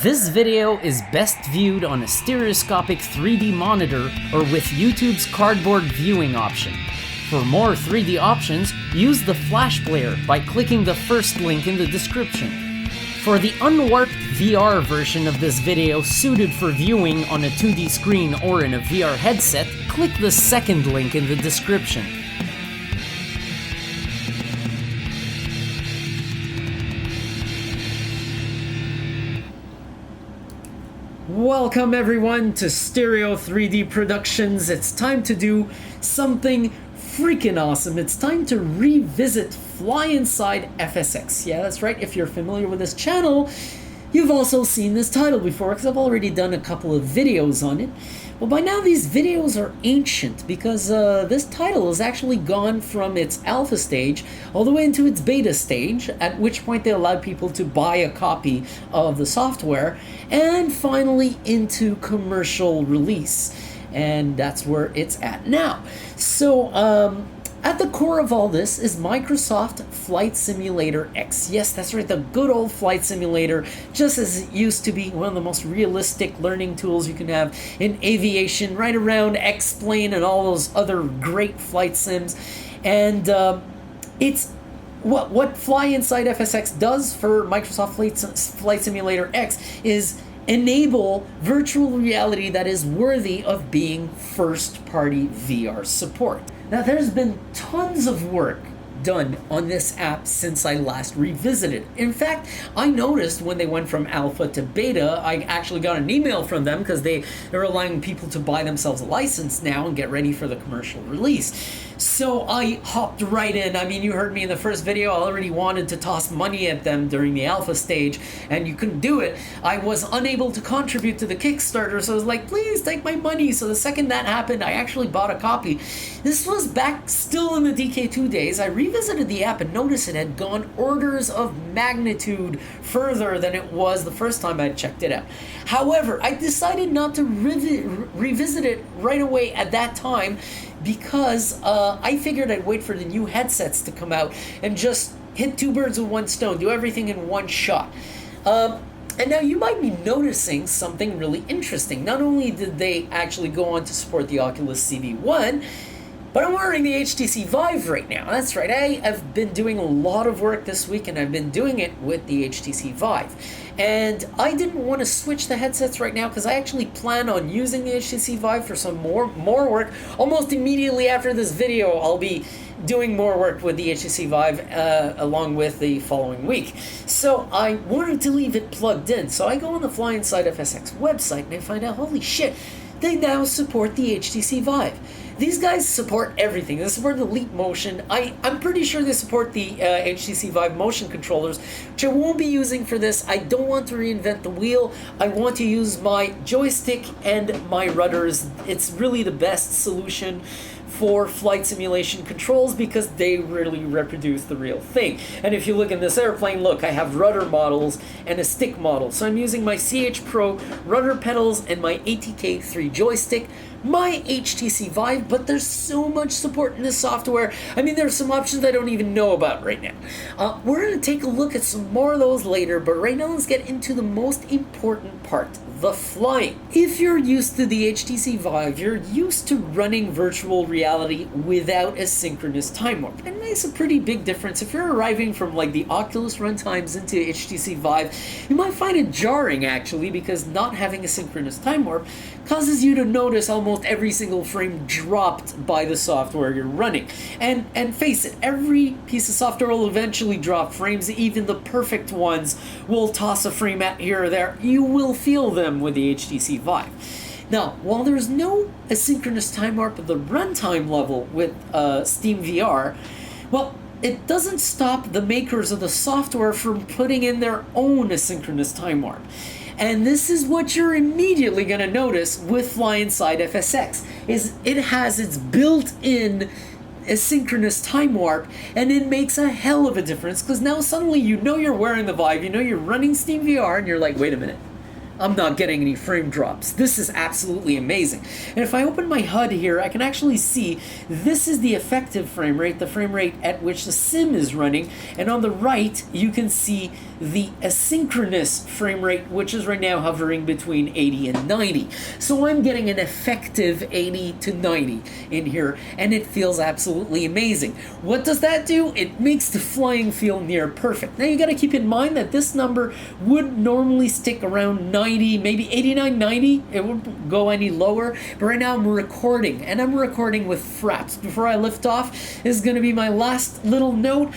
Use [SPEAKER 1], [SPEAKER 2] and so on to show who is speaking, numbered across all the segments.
[SPEAKER 1] This video is best viewed on a stereoscopic 3D monitor or with YouTube's cardboard viewing option. For more 3D options, use the Flash Player by clicking the first link in the description. For the unwarped VR version of this video suited for viewing on a 2D screen or in a VR headset, click the second link in the description. Welcome everyone to Stereo 3D Productions. It's time to do something freaking awesome. It's time to revisit FlyInside FSX. Yeah, that's right. If you're familiar with this channel, you've also seen this title before because I've already done a couple of videos on it. Well, by now these videos are ancient because this title has actually gone from its alpha stage all the way into its beta stage, at which point they allowed people to buy a copy of the software, and finally into commercial release. And that's where it's at now. So, at the core of all this is Microsoft Flight Simulator X. Yes, that's right, the good old flight simulator, just as it used to be one of the most realistic learning tools you can have in aviation, right around X-Plane and all those other great flight sims. And it's what FlyInside FSX does for Microsoft Flight Simulator X is enable virtual reality that is worthy of being first-party VR support. Now, there's been tons of work done on this app since I last revisited. In fact, I noticed when they went from alpha to beta, I actually got an email from them because they're allowing people to buy themselves a license now and get ready for the commercial release. So I hopped right in. I mean, you heard me in the first video, I already wanted to toss money at them during the alpha stage, and you couldn't do it. I was unable to contribute to the Kickstarter, so I was like, please take my money. So the second that happened, I actually bought a copy. This was back still in the DK2 days. I revisited the app and noticed it had gone orders of magnitude further than it was the first time I checked it out. However, I decided not to revisit it right away at that time because I figured I'd wait for the new headsets to come out and just hit two birds with one stone, do everything in one shot. And now you might be noticing something really interesting. Not only did they actually go on to support the Oculus CV1, but I'm wearing the HTC VIVE right now. That's right, I have been doing a lot of work this week and I've been doing it with the HTC VIVE. And I didn't want to switch the headsets right now because I actually plan on using the HTC VIVE for some more work. Almost immediately after this video, I'll be doing more work with the HTC VIVE along with the following week. So I wanted to leave it plugged in. So I go on the FlyInside FSX website and I find out, holy shit, they now support the HTC VIVE. These guys support everything. They support the Leap Motion. I'm pretty sure they support the HTC VIVE motion controllers, which I won't be using for this. I don't want to reinvent the wheel. I want to use my joystick and my rudders. It's really the best solution for flight simulation controls because they really reproduce the real thing. And if you look in this airplane, look, I have rudder models and a stick model. So I'm using my CH Pro rudder pedals and my ATK3 joystick, my HTC VIVE, but there's so much support in this software. I mean, there's some options I don't even know about right now. We're going to take a look at some more of those later, but right now let's get into the most important part, the flying. If you're used to the HTC VIVE, you're used to running virtual reality without a synchronous time warp. And it makes a pretty big difference. If you're arriving from like the Oculus runtimes into HTC VIVE, you might find it jarring actually because not having a synchronous time warp causes you to notice almost every single frame dropped by the software you're running. And face it, every piece of software will eventually drop frames. Even the perfect ones will toss a frame at here or there. You will feel them with the HTC VIVE. Now, while there's no asynchronous time warp at the runtime level with SteamVR, well, it doesn't stop the makers of the software from putting in their own asynchronous time warp. And this is what you're immediately going to notice with FlyInside FSX, is it has its built-in asynchronous time warp, and it makes a hell of a difference because now suddenly you know you're wearing the VIVE, you know you're running SteamVR, and you're like, wait a minute, I'm not getting any frame drops. This is absolutely amazing. And if I open my HUD here, I can actually see this is the effective frame rate, the frame rate at which the sim is running. And on the right, you can see the asynchronous frame rate, which is right now hovering between 80 and 90. So I'm getting an effective 80 to 90 in here, and it feels absolutely amazing. What does that do? It makes the flying feel near perfect. Now you got to keep in mind that this number would normally stick around 90, maybe 89, 90. It wouldn't go any lower. But right now I'm recording, and I'm recording with fraps. Before I lift off, this is going to be my last little note.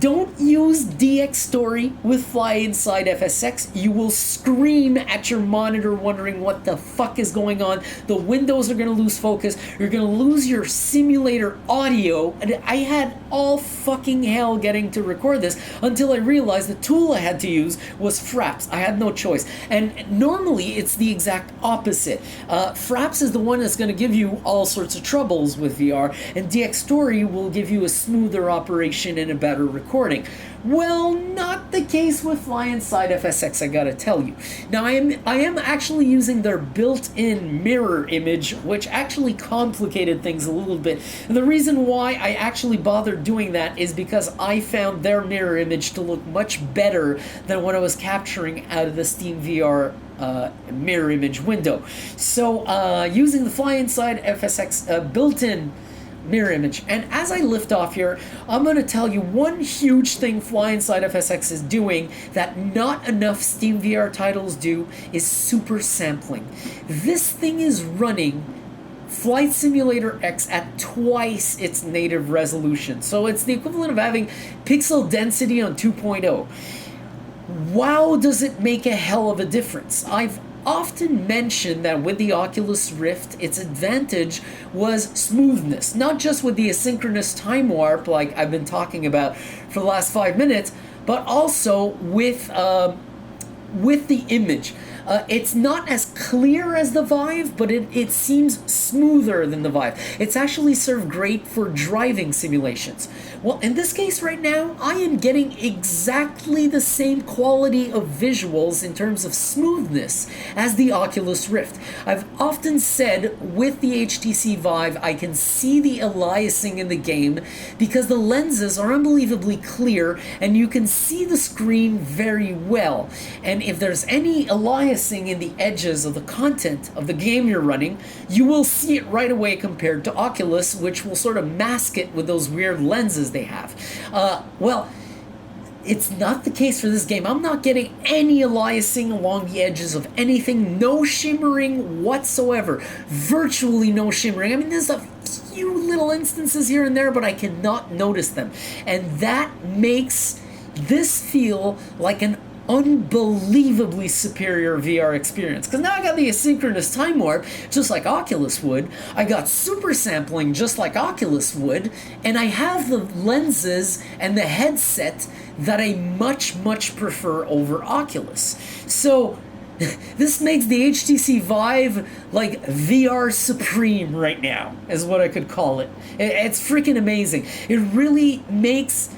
[SPEAKER 1] Don't use DX Story with FlyInside FSX. You will scream at your monitor wondering what the fuck is going on. The windows are going to lose focus. You're going to lose your simulator audio. And I had all fucking hell getting to record this until I realized the tool I had to use was Fraps. I had no choice. And normally it's the exact opposite. Fraps is the one that's going to give you all sorts of troubles with VR, and DX Story will give you a smoother operation and a better recording. Well, not the case with FlyInside FSX, I gotta tell you. Now, I am actually using their built-in mirror image, which actually complicated things a little bit. And the reason why I actually bothered doing that is because I found their mirror image to look much better than what I was capturing out of the SteamVR mirror image window. So, using the FlyInside FSX built-in mirror image. And as I lift off here, I'm going to tell you one huge thing FlyInside FSX is doing that not enough SteamVR titles do is super sampling. This thing is running Flight Simulator X at twice its native resolution. So it's the equivalent of having pixel density on 2.0. Wow, does it make a hell of a difference. I've often mentioned that with the Oculus Rift, its advantage was smoothness, not just with the asynchronous time warp like I've been talking about for the last 5 minutes, but also with the image. It's not as clear as the Vive, but it seems smoother than the Vive. It's actually served great for driving simulations. Well, in this case right now, I am getting exactly the same quality of visuals in terms of smoothness as the Oculus Rift. I've often said with the HTC Vive, I can see the aliasing in the game because the lenses are unbelievably clear and you can see the screen very well. And if there's any aliasing in the edges of the content of the game you're running, you will see it right away compared to Oculus, which will sort of mask it with those weird lenses they have. Well, it's not the case for this game. I'm not getting any aliasing along the edges of anything, no shimmering whatsoever, virtually no shimmering. I mean, there's a few little instances here and there, but I cannot notice them. And that makes this feel like an unbelievably superior VR experience. Because now I got the asynchronous time warp, just like Oculus would. I got super sampling, just like Oculus would. And I have the lenses and the headset that I much, much prefer over Oculus. So this makes the HTC Vive like VR Supreme right now, is what I could call it. It's freaking amazing. It really makes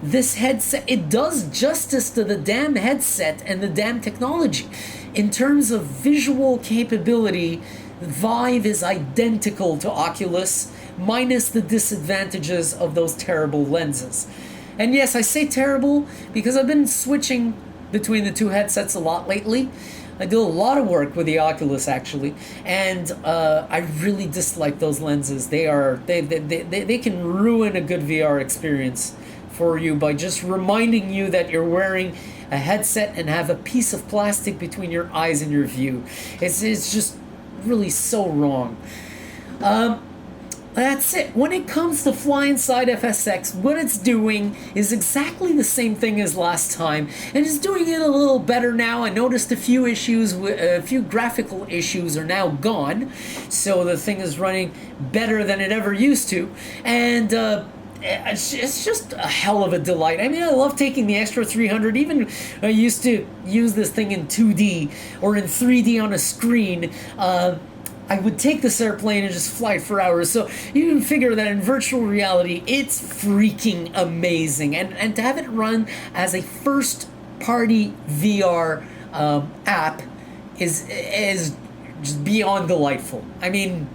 [SPEAKER 1] this headset, it does justice to the damn headset and the damn technology. In terms of visual capability, Vive is identical to Oculus, minus the disadvantages of those terrible lenses. And yes, I say terrible because I've been switching between the two headsets a lot lately. I do a lot of work with the Oculus actually, and I really dislike those lenses. They can ruin a good VR experience for you by just reminding you that you're wearing a headset and have a piece of plastic between your eyes and your view. It's just really so wrong. That's it. When it comes to FlyInside FSX, what it's doing is exactly the same thing as last time, and it's doing it a little better now. I noticed a few issues, a few graphical issues are now gone, so the thing is running better than it ever used to, and it's just a hell of a delight. I mean, I love taking the extra 300. Even I used to use this thing in 2D or in 3D on a screen. I would take this airplane and just fly it for hours. So you can figure that in virtual reality, it's freaking amazing. And to have it run as a first-party VR app is just beyond delightful. I mean,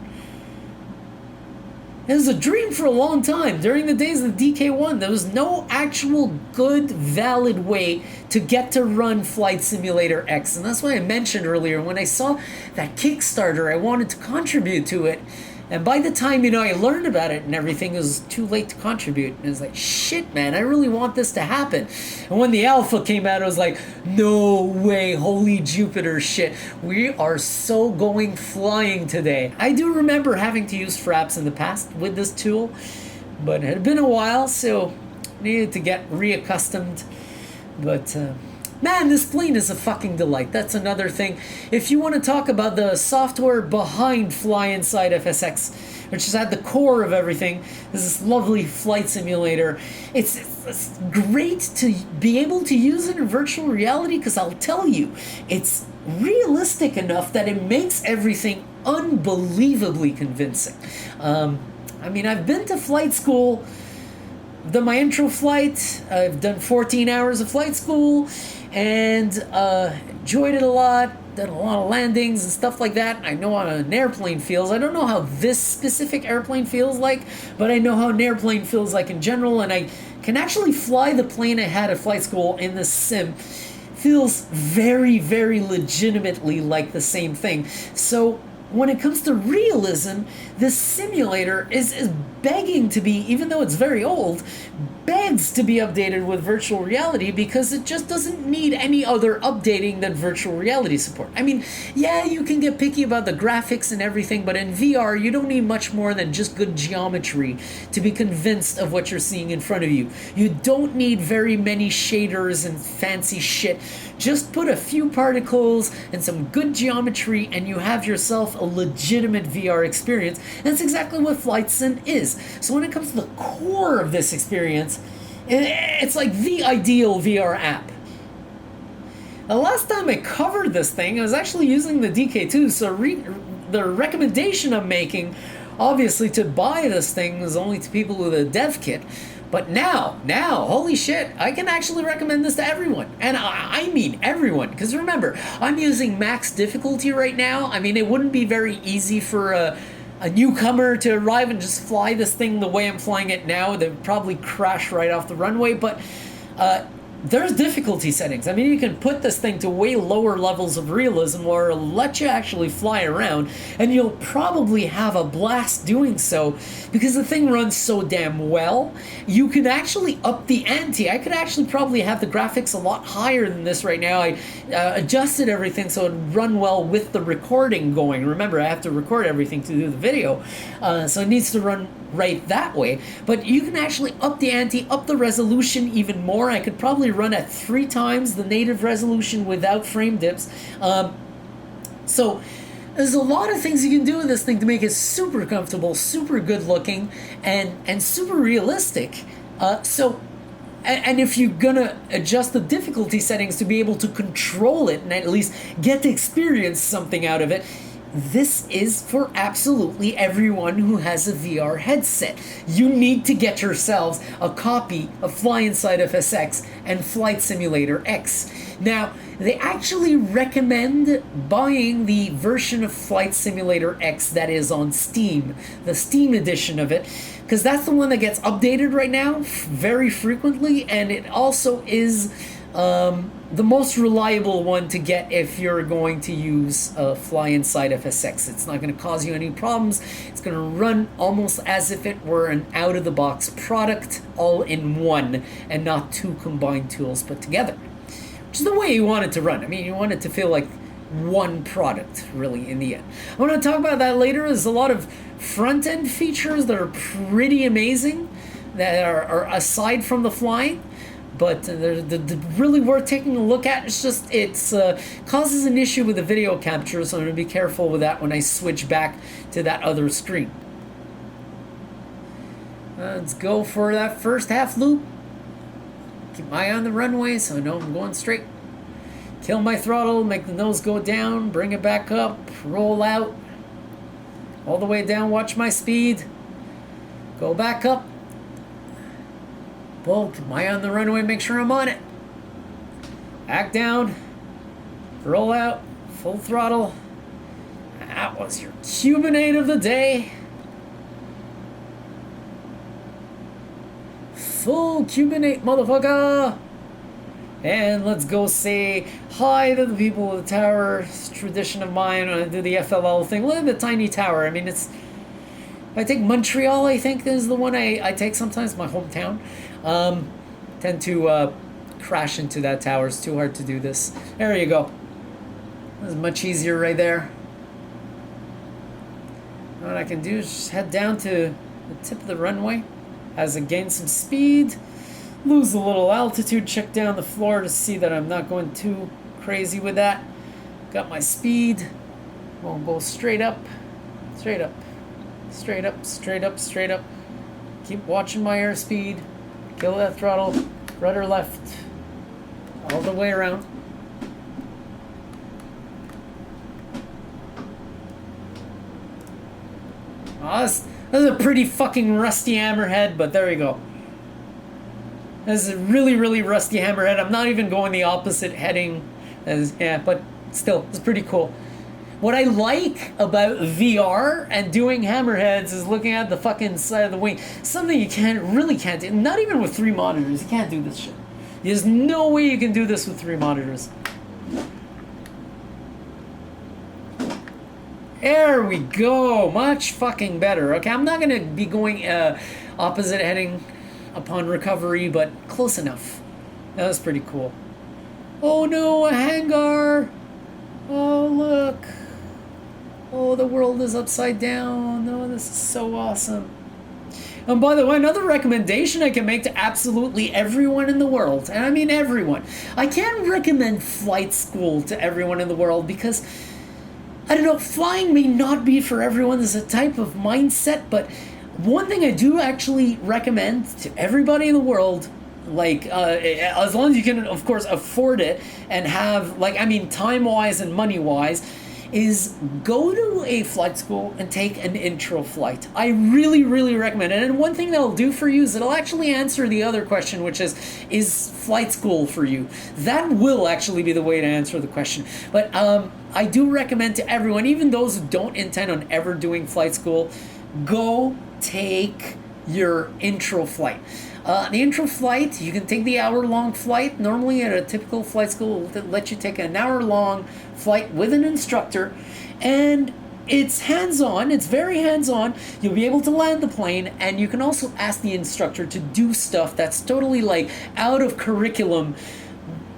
[SPEAKER 1] it was a dream for a long time. During the days of the DK1, there was no actual good, valid way to get to run Flight Simulator X. And that's why I mentioned earlier, when I saw that Kickstarter, I wanted to contribute to it. And by the time, I learned about it and everything, it was too late to contribute. And it was like, shit, man, I really want this to happen. And when the alpha came out, I was like, no way, holy Jupiter shit. We are so going flying today. I do remember having to use Fraps in the past with this tool, but it had been a while, so I needed to get reaccustomed. But, man, this plane is a fucking delight. That's another thing. If you want to talk about the software behind FlyInside FSX, which is at the core of everything, this is this lovely flight simulator. It's great to be able to use it in virtual reality, because I'll tell you, it's realistic enough that it makes everything unbelievably convincing. I mean, I've been to flight school. I've done my intro flight. I've done 14 hours of flight school, and enjoyed it a lot. Done a lot of landings and stuff like that. I know how an airplane feels. I don't know how this specific airplane feels like, but I know how an airplane feels like in general, and I can actually fly the plane I had at flight school in this sim. Feels very, very legitimately like the same thing. So when it comes to realism, this simulator is begging to be, even though it's very old, begs to be updated with virtual reality, because it just doesn't need any other updating than virtual reality support. I mean, yeah, you can get picky about the graphics and everything, but in VR, you don't need much more than just good geometry to be convinced of what you're seeing in front of you. You don't need very many shaders and fancy shit. Just put a few particles and some good geometry, and you have yourself a legitimate VR experience. And that's exactly what Flight Sim is. So when it comes to the core of this experience, it's like the ideal VR app. The last time I covered this thing, I was actually using the DK2, so the recommendation I'm making, obviously, to buy this thing is only to people with a dev kit. But now, holy shit, I can actually recommend this to everyone. And I mean everyone, because remember, I'm using max difficulty right now. I mean, it wouldn't be very easy for a newcomer to arrive and just fly this thing the way I'm flying it now. They'd probably crash right off the runway, but there's difficulty settings. I mean, you can put this thing to way lower levels of realism, or let you actually fly around, and you'll probably have a blast doing so, because the thing runs so damn well. You can actually up the ante. I could actually probably have the graphics a lot higher than this right now. I adjusted everything so it'd run well with the recording going. Remember, I have to record everything to do the video, so it needs to run right that way. But you can actually up the ante, up the resolution even more. I could probably run at 3 times the native resolution without frame dips. So there's a lot of things you can do with this thing to make it super comfortable, super good looking, and super realistic. And if you're gonna adjust the difficulty settings to be able to control it and at least get to experience something out of it, this is for absolutely everyone who has a VR headset. You need to get yourselves a copy of FlyInside FSX and Flight Simulator X. Now, they actually recommend buying the version of Flight Simulator X that is on Steam, the Steam edition of it, because that's the one that gets updated right now very frequently, and it also is the most reliable one to get if you're going to use FlyInside FSX. It's not going to cause you any problems. It's going to run almost as if it were an out-of-the-box product, all in one, and not 2 combined tools put together, which is the way you want it to run. I mean, you want it to feel like one product, really, in the end. I'm going to talk about that later. There's a lot of front-end features that are pretty amazing that are aside from the flying, but they're really worth taking a look at. It's just, causes an issue with the video capture, so I'm going to be careful with that when I switch back to that other screen. Let's go for that first half loop. Keep my eye on the runway so I know I'm going straight. Kill my throttle, make the nose go down, bring it back up, roll out. All the way down, watch my speed. Go back up. Pull, keep my eye on the runway, make sure I'm on it. Back down. Roll out. Full throttle. That was your Cubanate of the day. Full Cubanate, motherfucker. And let's go say hi to the people of the tower. It's a tradition of mine when I do the FLL thing. Look at the tiny tower. I mean, it's... If I take Montreal, I think is the one I take sometimes, my hometown. Tend to crash into that tower. It's too hard to do this. There you go. That's much easier right there. What I can do is just head down to the tip of the runway as I gain some speed. Lose a little altitude, check down the floor to see that I'm not going too crazy with that. Got my speed. We'll go straight up, straight up, straight up, straight up, straight up. Keep watching my airspeed. Kill that throttle. Rudder left. All the way around. Oh, this is a pretty fucking rusty hammerhead, but there you go. This is a really, really rusty hammerhead. I'm not even going the opposite heading. Yeah, but still, it's pretty cool. What I like about VR and doing hammerheads is looking at the fucking side of the wing. Something you really can't do. Not even with 3 monitors. You can't do this shit. There's no way you can do this with 3 monitors. There we go. Much fucking better. Okay, I'm not going to be going opposite heading upon recovery, but close enough. That was pretty cool. Oh no, a hangar! Oh look! Oh, the world is upside down. Oh, this is so awesome. And by the way, another recommendation I can make to absolutely everyone in the world, and I mean everyone. I can't recommend flight school to everyone in the world because, I don't know, flying may not be for everyone. There's a type of mindset, but one thing I do actually recommend to everybody in the world, like, as long as you can, of course, afford it and have, like, I mean, time-wise and money-wise, is go to a flight school and take an intro flight. I really, really recommend it. And one thing that'll do for you is it'll actually answer the other question, which is flight school for you? That will actually be the way to answer the question. But I do recommend to everyone, even those who don't intend on ever doing flight school, go take your intro flight. The intro flight, you can take the hour-long flight. Normally at a typical flight school, will let you take an hour-long flight with an instructor, and it's hands-on. It's very hands-on. You'll be able to land the plane, and you can also ask the instructor to do stuff that's totally like out of curriculum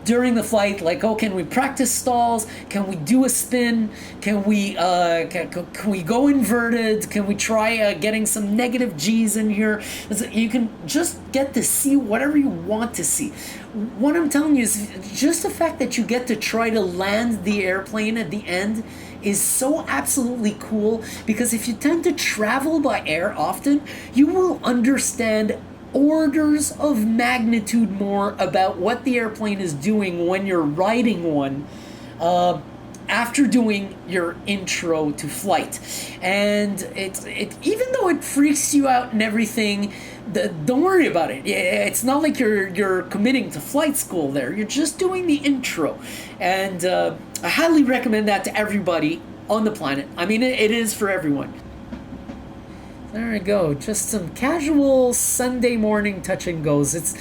[SPEAKER 1] during the flight, like, oh, can we practice stalls? Can we do a spin? Can we go inverted? Can we try getting some negative G's in here? You can just get to see whatever you want to see. What I'm telling you is just the fact that you get to try to land the airplane at the end is so absolutely cool, because if you tend to travel by air often, you will understand orders of magnitude more about what the airplane is doing when you're riding one after doing your intro to flight. And it even though it freaks you out and everything, don't worry about it. It's not like you're committing to flight school there. You're just doing the intro. And I highly recommend that to everybody on the planet. I mean, it is for everyone. There we go. Just some casual Sunday morning touch and goes. It's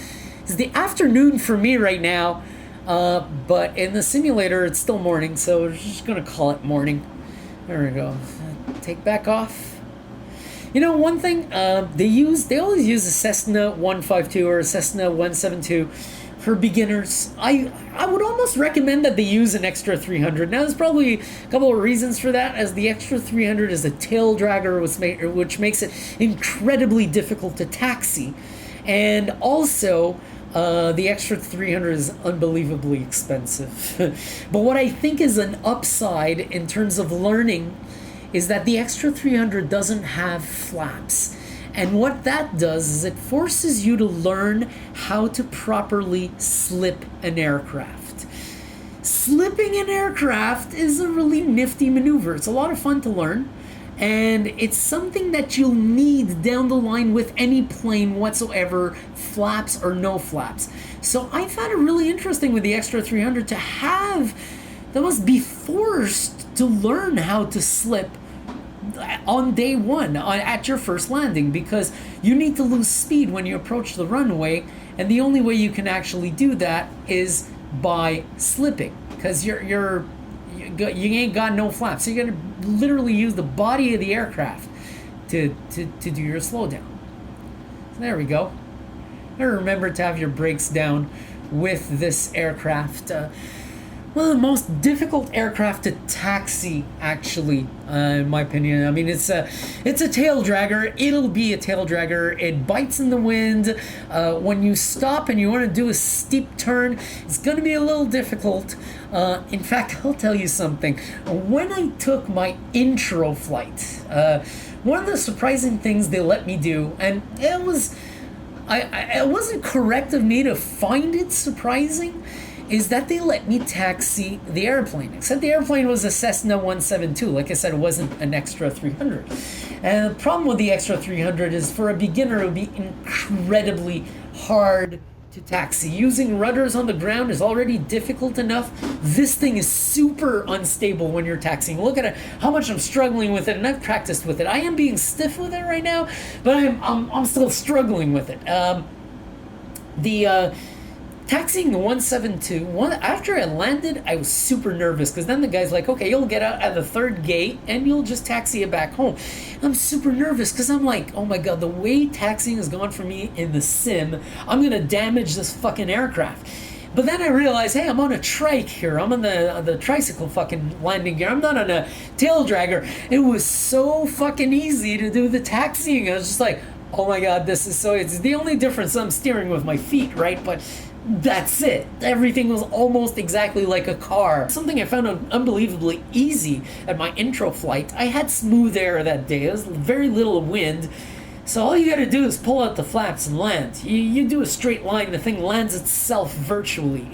[SPEAKER 1] the afternoon for me right now, but in the simulator it's still morning, so we're just gonna call it morning. There we go. Take back off. You know, one thing they always use a Cessna 152 or a Cessna 172 for beginners. I would almost recommend that they use an extra 300. Now, there's probably a couple of reasons for that, as the extra 300 is a tail dragger, which makes it incredibly difficult to taxi. And also, the extra 300 is unbelievably expensive. But what I think is an upside in terms of learning is that the extra 300 doesn't have flaps. And what that does is it forces you to learn how to properly slip an aircraft. Slipping an aircraft is a really nifty maneuver. It's a lot of fun to learn, and it's something that you'll need down the line with any plane whatsoever, flaps or no flaps. So I found it really interesting with the extra 300 to have that must be forced to learn how to slip on day one at your first landing, because you need to lose speed when you approach the runway, and the only way you can actually do that is by slipping, because you ain't got no flaps, so you're gonna literally use the body of the aircraft to do your slowdown. So there we go. And remember to have your brakes down with this aircraft. One of the most difficult aircraft to taxi, actually, in my opinion. I mean, it's a tail dragger. It'll be a tail dragger. It bites in the wind. When you stop and you want to do a steep turn, it's going to be a little difficult. In fact, I'll tell you something. When I took my intro flight, one of the surprising things they let me do, and it wasn't correct of me to find it surprising, is that they let me taxi the airplane. Except the airplane was a Cessna 172. Like I said, it wasn't an extra 300. And the problem with the extra 300 is, for a beginner, it would be incredibly hard to taxi. Using rudders on the ground is already difficult enough. This thing is super unstable when you're taxiing. Look at how much I'm struggling with it, and I've practiced with it. I am being stiff with it right now, but I'm still struggling with it. Taxiing the 172, after I landed, I was super nervous, because then the guy's like, okay, you'll get out at the third gate and you'll just taxi it back home. I'm super nervous, because I'm like, oh my god, the way taxiing has gone for me in the sim, I'm going to damage this fucking aircraft. But then I realized, hey, I'm on a trike here. I'm on the tricycle fucking landing gear. I'm not on a tail dragger. It was so fucking easy to do the taxiing. I was just like, oh my god, it's the only difference. I'm steering with my feet, right? But that's it. Everything was almost exactly like a car. Something I found unbelievably easy at my intro flight. I had smooth air that day. There was very little wind. So all you gotta do is pull out the flaps and land. You do a straight line, the thing lands itself virtually.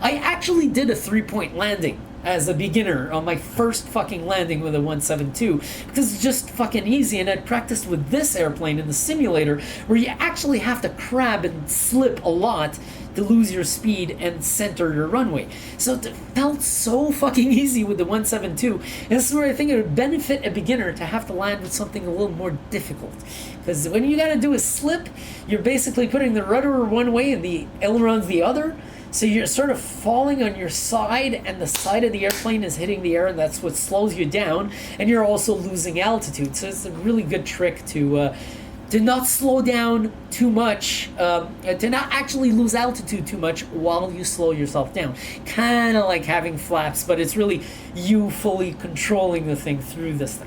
[SPEAKER 1] I actually did a 3-point landing as a beginner on my first fucking landing with a 172, because it's just fucking easy, and I'd practiced with this airplane in the simulator, where you actually have to crab and slip a lot to lose your speed and center your runway. So it felt so fucking easy with the 172, and this is where I think it would benefit a beginner to have to land with something a little more difficult. Because when you gotta do a slip, you're basically putting the rudder one way and the ailerons the other, so you're sort of falling on your side, and the side of the airplane is hitting the air, and that's what slows you down, and you're also losing altitude. So it's a really good trick to not slow down too much, to not actually lose altitude too much while you slow yourself down. Kind of like having flaps, but it's really you fully controlling the thing through this thing.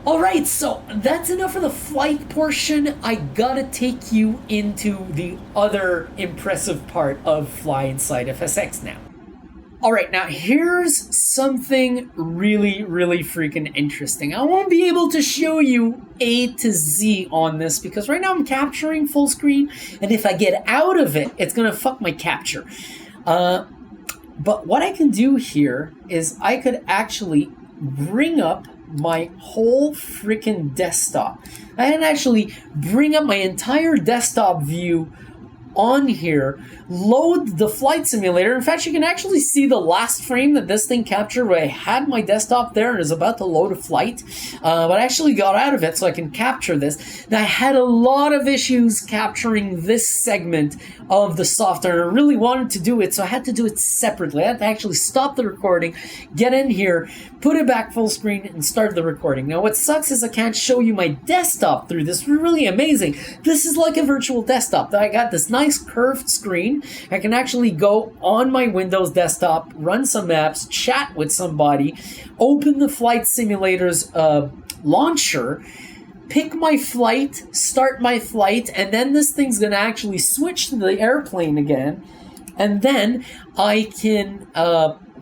[SPEAKER 1] Alright, so that's enough for the flight portion. I gotta take you into the other impressive part of FlyInside FSX now. Alright, now here's something really, really freaking interesting. I won't be able to show you A to Z on this, because right now I'm capturing full screen, and if I get out of it, it's gonna fuck my capture. But what I can do here is I could actually bring up my whole freaking desktop. I can actually bring up my entire desktop view on here, load the flight simulator. In fact, you can actually see the last frame that this thing captured, where I had my desktop there and is about to load a flight, but I actually got out of it so I can capture this. Now, I had a lot of issues capturing this segment of the software, and I really wanted to do it, so I had to do it separately. I had to actually stop the recording, get in here, put it back full screen, and start the recording. Now, what sucks is I can't show you my desktop through this. It's really amazing. This is like a virtual desktop. I got this nice curved screen. I can actually go on my Windows desktop, run some apps, chat with somebody, open the flight simulator's launcher, pick my flight, start my flight, and then this thing's going to actually switch to the airplane again, and then I can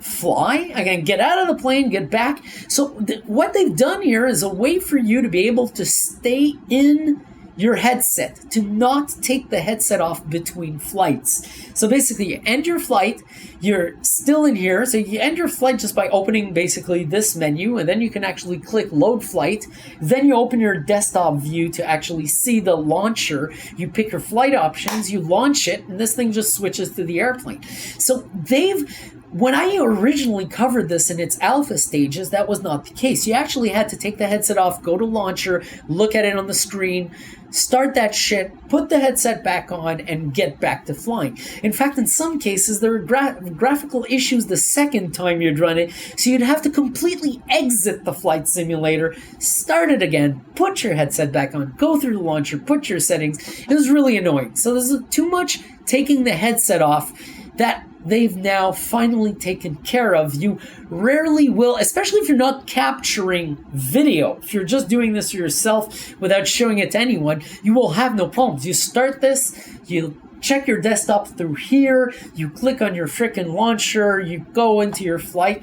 [SPEAKER 1] fly. I can get out of the plane, get back. So what they've done here is a way for you to be able to stay in your headset, to not take the headset off between flights. So basically, you end your flight, you're still in here, so you end your flight just by opening basically this menu, and then you can actually click load flight, then you open your desktop view to actually see the launcher, you pick your flight options, you launch it, and this thing just switches to the airplane. So they've when I originally covered this in its alpha stages, that was not the case. You actually had to take the headset off, go to launcher, look at it on the screen, start that shit, put the headset back on, and get back to flying. In fact, in some cases, there were graphical issues the second time you'd run it, so you'd have to completely exit the flight simulator, start it again, put your headset back on, go through the launcher, put your settings. It was really annoying. So there's too much taking the headset off that they've now finally taken care of. You rarely will, especially if you're not capturing video. If you're just doing this for yourself without showing it to anyone, you will have no problems. You start this, you check your desktop through here, you click on your frickin' launcher, you go into your flight,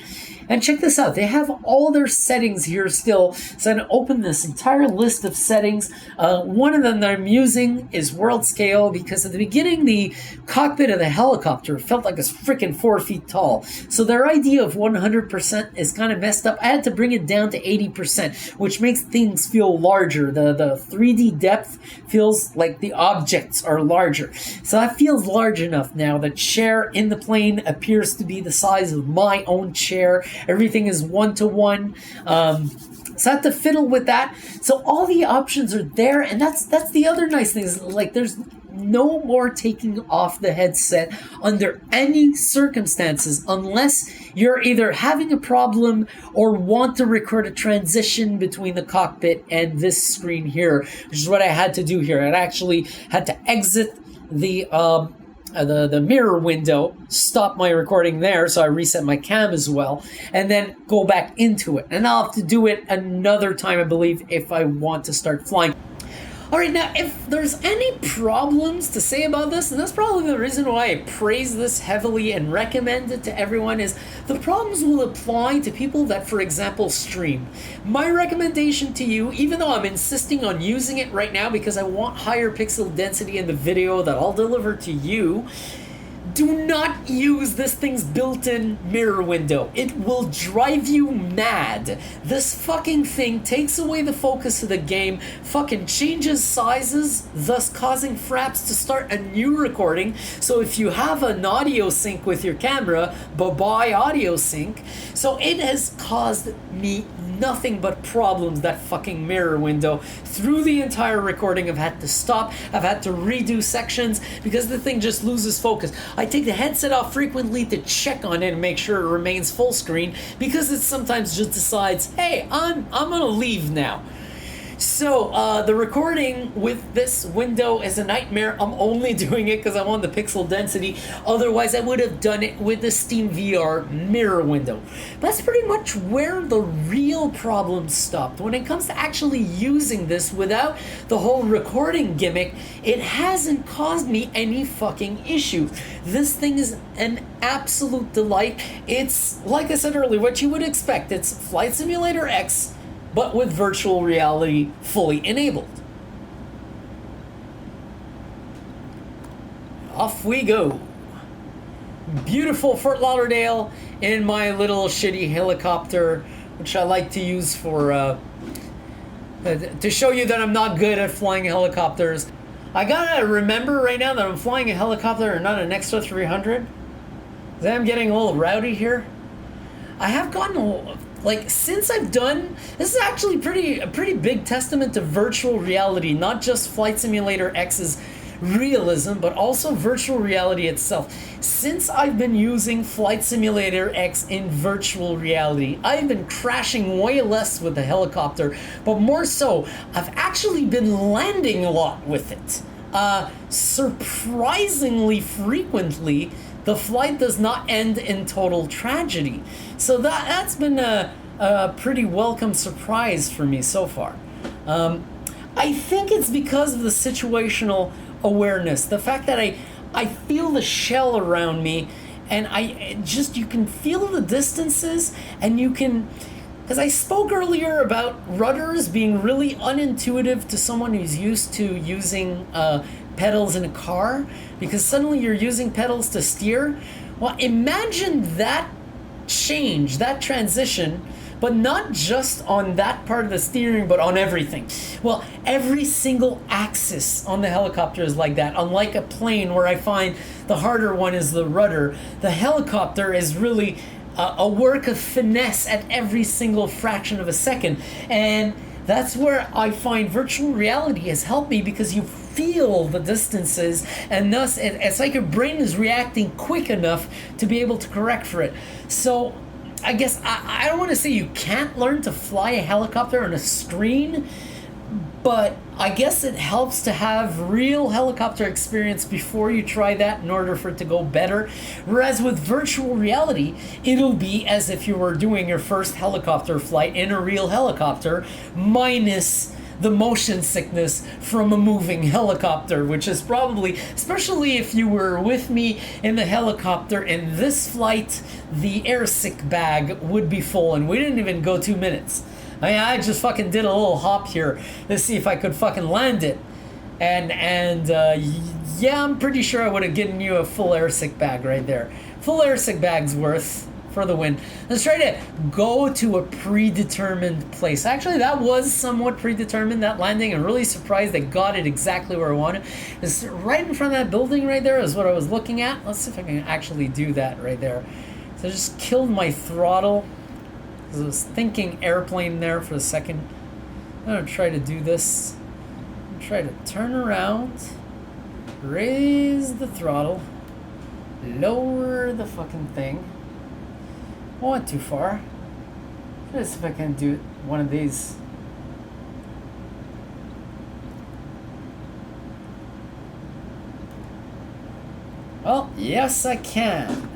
[SPEAKER 1] and check this out. They have all their settings here still. So I'm going to open this entire list of settings. One of them that I'm using is world scale, because at the beginning, the cockpit of the helicopter felt like it's freaking 4 feet tall. So their idea of 100% is kind of messed up. I had to bring it down to 80%, which makes things feel larger. The 3D depth feels like the objects are larger. So that feels large enough now. The chair in the plane appears to be the size of my own chair. Everything is one-to-one. So I have to fiddle with that. So all the options are there, and that's the other nice thing is, like, there's no more taking off the headset under any circumstances unless you're either having a problem or want to record a transition between the cockpit and this screen here, which is what I had to do here. I actually had to exit the mirror window, stop my recording there, so I reset my cam as well, and then go back into it. And I'll have to do it another time, I believe, if I want to start flying. Alright, now, if there's any problems to say about this, and that's probably the reason why I praise this heavily and recommend it to everyone, is the problems will apply to people that, for example, stream. My recommendation to you, even though I'm insisting on using it right now because I want higher pixel density in the video that I'll deliver to you, do not use this thing's built-in mirror window. It will drive you mad. This fucking thing takes away the focus of the game, fucking changes sizes, thus causing fraps to start a new recording. So if you have an audio sync with your camera, bye-bye audio sync. So it has caused me nothing but problems, that fucking mirror window. Through the entire recording, I've had to stop, I've had to redo sections because the thing just loses focus. I take the headset off frequently to check on it and make sure it remains full screen because it sometimes just decides, hey, I'm gonna leave now. So, the recording with this window is a nightmare. I'm only doing it because I want the pixel density. Otherwise, I would have done it with the SteamVR mirror window. That's pretty much where the real problem stopped. When it comes to actually using this without the whole recording gimmick, it hasn't caused me any fucking issue. This thing is an absolute delight. It's, like I said earlier, what you would expect. It's Flight Simulator X, but with virtual reality fully enabled. Off we go. Beautiful Fort Lauderdale in my little shitty helicopter, which I like to use for to show you that I'm not good at flying helicopters. I gotta remember right now that I'm flying a helicopter and not an Extra 300. I'm getting a little rowdy here. I have gotten, like, since I've done, this is actually a pretty big testament to virtual reality, not just Flight Simulator X's Realism, but also virtual reality itself. Since I've been using Flight Simulator X in virtual reality, I've been crashing way less with the helicopter, but more so, I've actually been landing a lot with it. Surprisingly frequently, the flight does not end in total tragedy. So that's been a pretty welcome surprise for me so far. I think it's because of the situational awareness. The fact that I feel the shell around me, and you can feel the distances, and you can, because I spoke earlier about rudders being really unintuitive to someone who's used to using pedals in a car, because suddenly you're using pedals to steer. Well, imagine that change, that transition, but not just on that part of the steering, but on everything. Well, every single axis on the helicopter is like that. Unlike a plane where I find the harder one is the rudder, the helicopter is really a work of finesse at every single fraction of a second. And that's where I find virtual reality has helped me, because you feel the distances, and thus it's like your brain is reacting quick enough to be able to correct for it. So I guess I don't want to say you can't learn to fly a helicopter on a screen, but I guess it helps to have real helicopter experience before you try that in order for it to go better. Whereas with virtual reality, it'll be as if you were doing your first helicopter flight in a real helicopter, minus the motion sickness from a moving helicopter, which is probably, especially if you were with me in the helicopter in this flight, the airsick bag would be full, and we didn't even go 2 minutes. I just fucking did a little hop here to see if I could fucking land it. And yeah, I'm pretty sure I would have given you a full airsick bag right there. Full airsick bag's worth for the win. Let's try to go to a predetermined place. Actually, that was somewhat predetermined, that landing. I'm really surprised they got it exactly where I wanted. It's right in front of that building right there is what I was looking at. Let's see if I can actually do that right there. So I just killed my throttle. I was thinking airplane there for a second. I'm going to try to do this. I'm try to turn around, raise the throttle, lower the fucking thing. I went too far. Let's see if I can do one of these. Well, yes I can.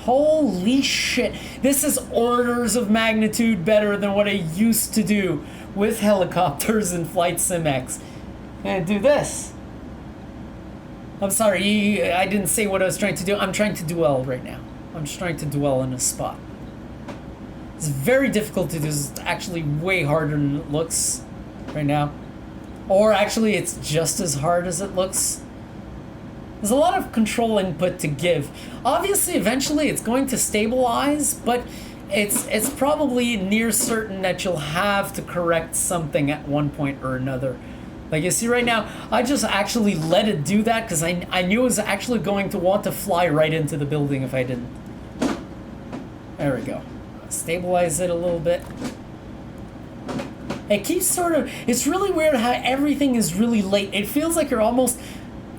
[SPEAKER 1] Holy shit. This is orders of magnitude better than what I used to do with helicopters in Flight Sim X. I'm gonna do this. I'm sorry, I didn't say what I was trying to do. I'm trying to dwell right now. I'm just trying to dwell in a spot. It's very difficult to do. It's actually way harder than it looks right now. Or actually, it's just as hard as it looks. There's a lot of control input to give. Obviously, eventually it's going to stabilize, but it's probably near certain that you'll have to correct something at one point or another. Like you see right now, I just actually let it do that because I knew it was actually going to want to fly right into the building if I didn't. There we go. Stabilize it a little bit. It keeps sort of, it's really weird how everything is really late. It feels like you're almost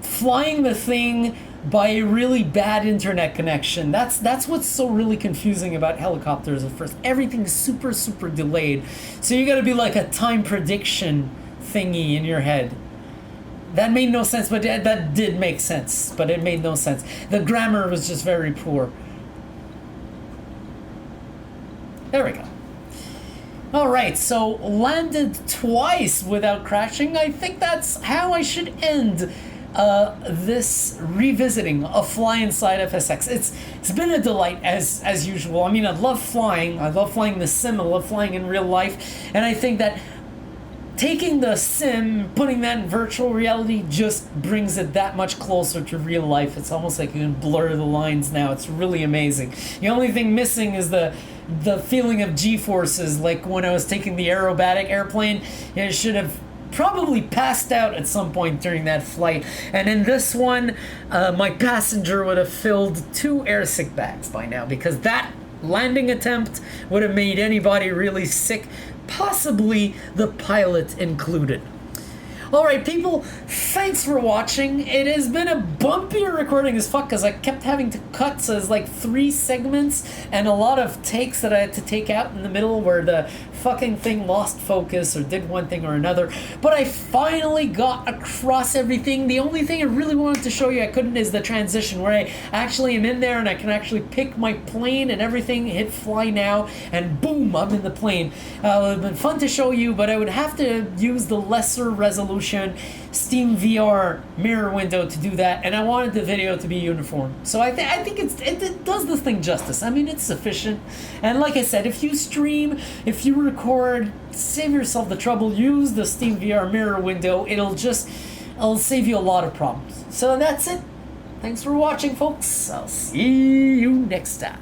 [SPEAKER 1] flying the thing by a really bad internet connection. That's what's so really confusing about helicopters at first. Everything's super, super delayed. So you gotta be like a time prediction thingy in your head. That made no sense, but that did make sense, but it made no sense. The grammar was just very poor. There we go. All right, so landed twice without crashing. I think that's how I should end this revisiting of FlyInside FSX. It's been a delight as usual. I mean, I love flying. I love flying the sim. I love flying in real life, and I think that taking the sim, putting that in virtual reality, just brings it that much closer to real life. It's almost like you can blur the lines now. It's really amazing. The only thing missing is the feeling of G-forces, like when I was taking the Aerobatic airplane. I should have probably passed out at some point during that flight. And in this one, my passenger would have filled 2 airsick bags by now, because that landing attempt would have made anybody really sick, possibly the pilot included. Alright people, thanks for watching. It has been a bumpier recording as fuck because I kept having to cut, so it's like 3 segments and a lot of takes that I had to take out in the middle where the fucking thing lost focus or did one thing or another. But I finally got across everything. The only thing I really wanted to show you I couldn't is the transition where I actually am in there and I can actually pick my plane and everything, hit fly now, and boom, I'm in the plane. It would have been fun to show you, but I would have to use the lesser resolution SteamVR mirror window to do that, and I wanted the video to be uniform. So I think it does this thing justice. I mean, it's sufficient. And like I said, if you stream, if you record, save yourself the trouble, use the SteamVR mirror window. It'll save you a lot of problems. So that's it. Thanks for watching, folks. I'll see you next time.